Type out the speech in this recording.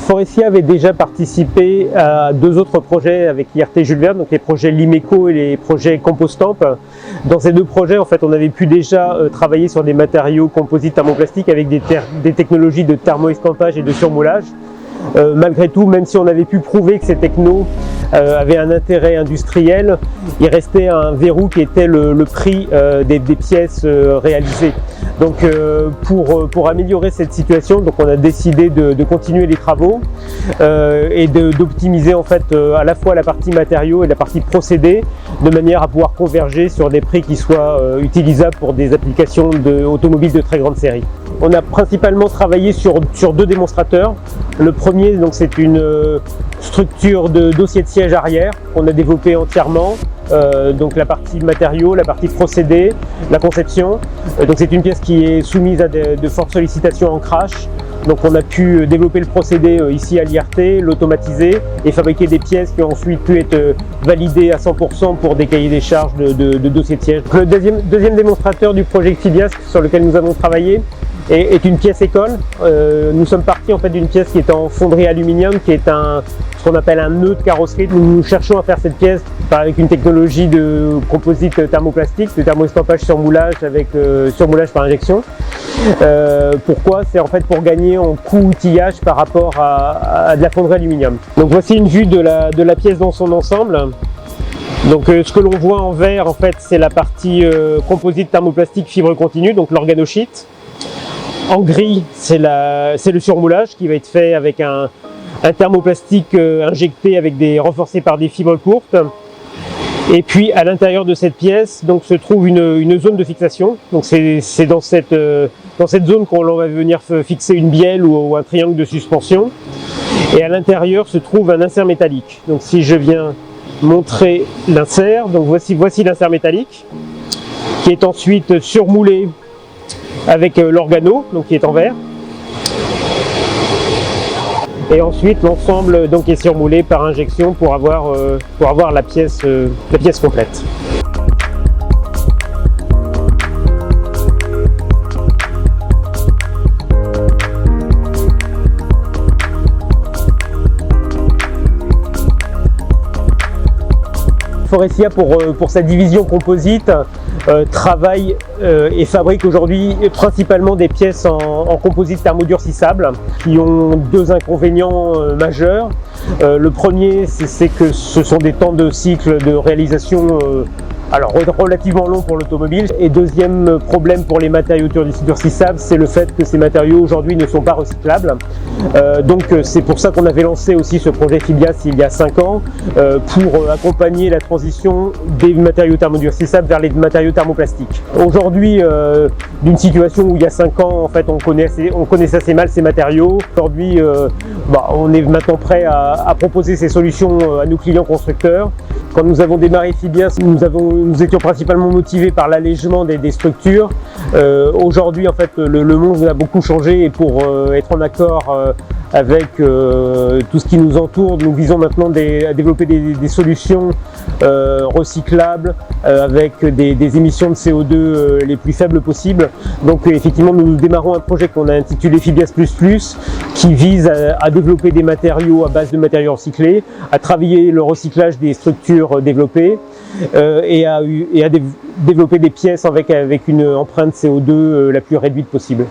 Forestia avait déjà participé à 2 autres projets avec IRT Jules Verne, donc les projets Limeco et les projets Compostamp. Dans ces 2 projets, en fait, on avait pu déjà travailler sur des matériaux composites thermoplastiques avec des technologies de thermoestampage et de surmoulage. Malgré tout, même si on avait pu prouver que ces technos avaient un intérêt industriel, il restait un verrou qui était le prix des pièces réalisées. Donc pour améliorer cette situation, donc on a décidé de continuer les travaux et d'optimiser en fait à la fois la partie matériaux et la partie procédés, de manière à pouvoir converger sur des prix qui soient utilisables pour des applications automobiles de très grande série. On a principalement travaillé sur 2 démonstrateurs. Le premier, c'est une structure de dossier de siège arrière qu'on a développé entièrement. Donc la partie matériaux, la partie procédés, la conception. Donc c'est une pièce qui est soumise à de fortes sollicitations en crash. Donc on a pu développer le procédé ici à l'IRT, l'automatiser et fabriquer des pièces qui ont ensuite pu être validées à 100% pour des cahiers des charges de dossier de siège. Le deuxième démonstrateur du projet Fibias sur lequel nous avons travaillé est une pièce école. Nous sommes partis en fait d'une pièce qui est en fonderie aluminium, qui est ce qu'on appelle un nœud de carrosserie. Nous cherchons à faire cette pièce avec une technologie de composite thermoplastique, de thermoestampage surmoulage avec surmoulage par injection. Pourquoi? C'est en fait pour gagner en coût outillage par rapport à de la fonderie aluminium. Donc voici une vue de la pièce dans son ensemble. Donc ce que l'on voit en vert en fait c'est la partie composite thermoplastique fibre continue, donc l'organosheet. En gris, c'est le surmoulage qui va être fait avec un thermoplastique injecté renforcé par des fibres courtes. Et puis à l'intérieur de cette pièce se trouve une zone de fixation. Donc c'est dans cette zone qu'on va venir fixer une bielle ou un triangle de suspension. Et à l'intérieur se trouve un insert métallique. Donc si je viens montrer l'insert, donc voici l'insert métallique qui est ensuite surmoulé avec l'organo, donc qui est en verre. Et ensuite l'ensemble est surmoulé par injection pour avoir la pièce complète. Forestia pour sa division composite travaille et fabrique aujourd'hui principalement des pièces en composite thermodurcissable qui ont 2 inconvénients majeurs. Le premier, c'est que ce sont des temps de cycle de réalisation relativement longs pour l'automobile. Et deuxième problème pour les matériaux durcissables, c'est le fait que ces matériaux aujourd'hui ne sont pas recyclables. Donc c'est pour ça qu'on avait lancé aussi ce projet Fibias il y a 5 ans pour accompagner la transition des matériaux thermodurcissables vers les matériaux thermoplastiques. Aujourd'hui, d'une situation où il y a 5 ans, en fait, on connaissait assez mal ces matériaux. Aujourd'hui, on est maintenant prêt à proposer ces solutions à nos clients constructeurs. Quand nous avons démarré Fibias, nous étions principalement motivés par l'allègement des structures. Aujourd'hui, en fait, le monde a beaucoup changé et pour être en accord avec tout ce qui nous entoure, nous visons maintenant à développer des solutions recyclables avec des émissions de CO2 les plus faibles possibles. Donc effectivement, nous démarrons un projet qu'on a intitulé Fibias++, qui vise à développer des matériaux à base de matériaux recyclés, à travailler le recyclage des structures développées et à développer des pièces avec une empreinte CO2 la plus réduite possible.